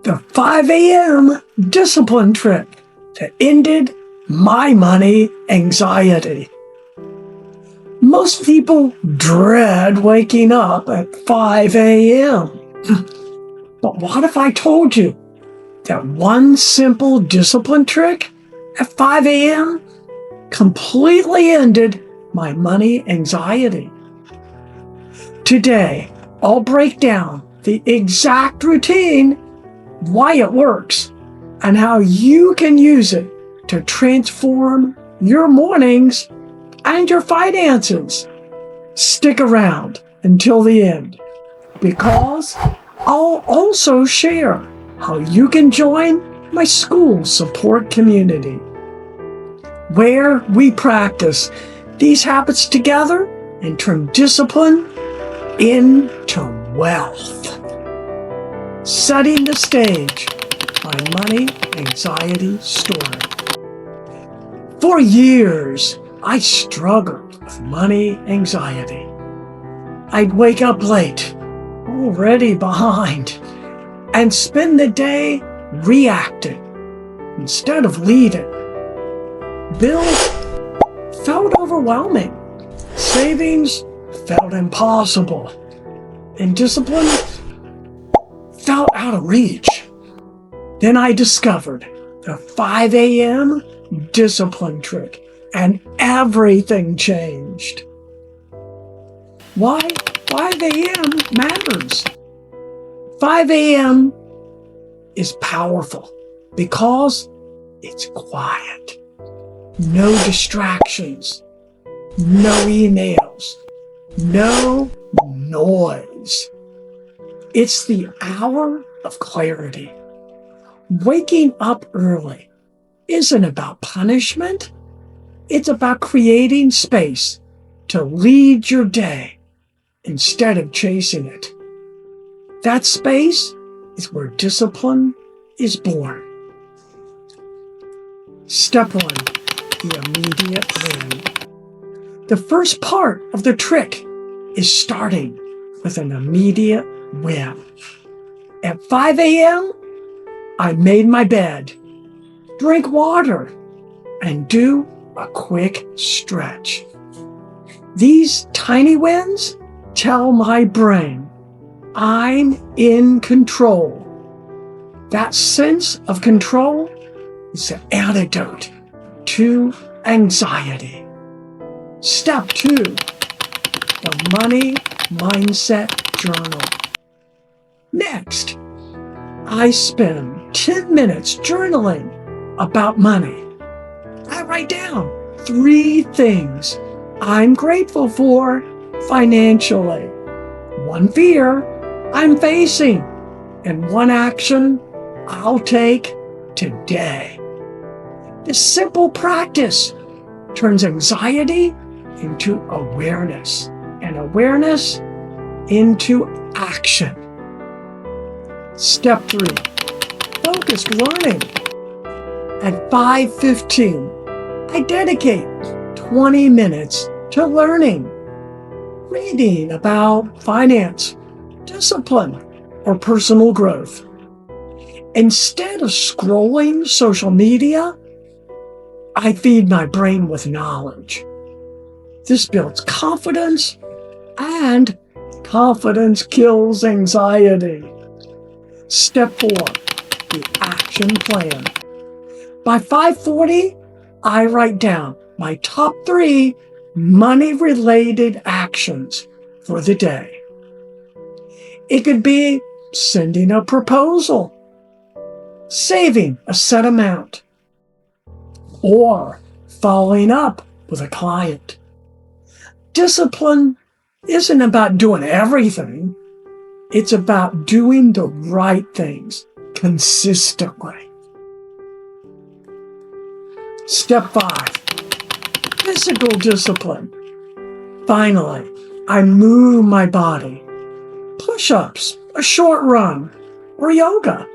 The 5 a.m. discipline trick that ended my money anxiety. Most people dread waking up at 5 a.m. But what if I told you that one simple discipline trick at 5 a.m. completely ended my money anxiety? Today, I'll break down the exact routine, why it works, and how you can use it to transform your mornings and your finances. Stick around until the end, because I'll also share how you can join my Skool support community, where we practice these habits together and turn discipline into wealth. Setting the stage, my money anxiety story. For years, I struggled with money anxiety. I'd wake up late, already behind, and spend the day reacting instead of leading. Bills felt overwhelming. Savings felt impossible. And discipline felt out of reach. Then I discovered the 5 a.m. discipline trick, and everything changed. Why 5 a.m. matters? 5 a.m. is powerful because it's quiet. No distractions, no emails, no noise. It's the hour of clarity. Waking up early isn't about punishment. It's about creating space to lead your day instead of chasing it. That space is where discipline is born. Step 1, the immediate win. The first part of the trick is starting with an immediate win. At 5 a.m., I made my bed, drink water, and do a quick stretch. These tiny wins tell my brain I'm in control. That sense of control is the antidote to anxiety. Step 2, the money mindset journal. Next, I spend 10 minutes journaling about money. I write down 3 things I'm grateful for financially, 1 fear I'm facing, and 1 action I'll take today. This simple practice turns anxiety into awareness, and awareness into action. Step 3, focused learning. At 5:15, I dedicate 20 minutes to learning, reading about finance, discipline, or personal growth. Instead of scrolling social media, I feed my brain with knowledge. This builds confidence, and confidence kills anxiety. Step 4, the action plan. By 5:40, I write down my top 3 money-related actions for the day. It could be sending a proposal, saving a set amount, or following up with a client. Discipline isn't about doing everything. It's about doing the right things consistently. Step 5, physical discipline. Finally, I move my body. Push-ups, a short run, or yoga.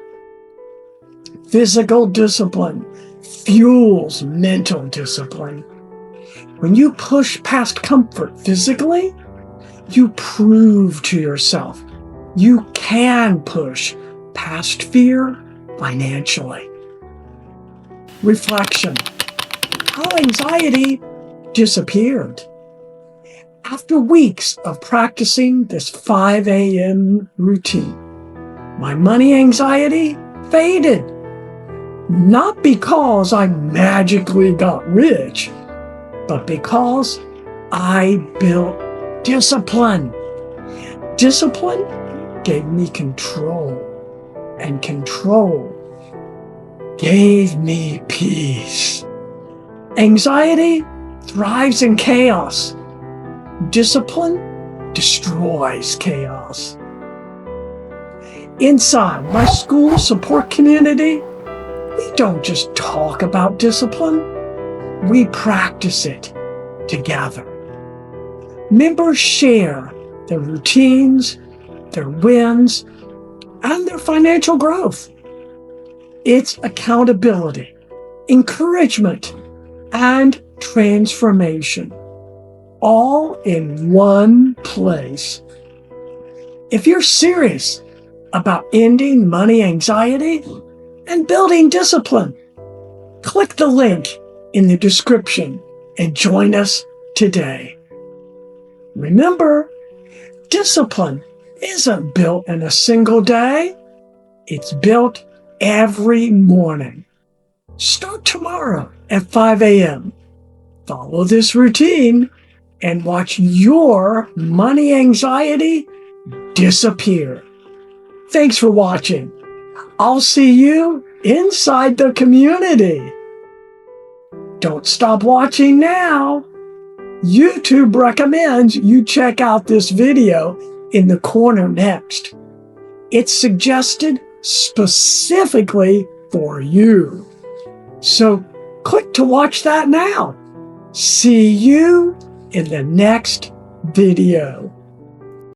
Physical discipline fuels mental discipline. When you push past comfort physically, you prove to yourself you can push past fear financially. Reflection. How anxiety disappeared. After weeks of practicing this 5 a.m. routine, my money anxiety faded. Not because I magically got rich, but because I built discipline. Discipline gave me control, and control gave me peace. Anxiety thrives in chaos. Discipline destroys chaos. Inside my Skool support community, we don't just talk about discipline, we practice it together. Members share their routines, their wins, and their financial growth. It's accountability, encouragement, and transformation, all in one place. If you're serious about ending money anxiety and building discipline, click the link in the description and join us today. Remember, discipline isn't built in a single day. It's built every morning. Start tomorrow at 5 a.m. Follow this routine and watch your money anxiety disappear. Thanks for watching. I'll see you inside the community. Don't stop watching now. YouTube recommends you check out this video in the corner next. It's suggested specifically for you. So click to watch that now. See you in the next video.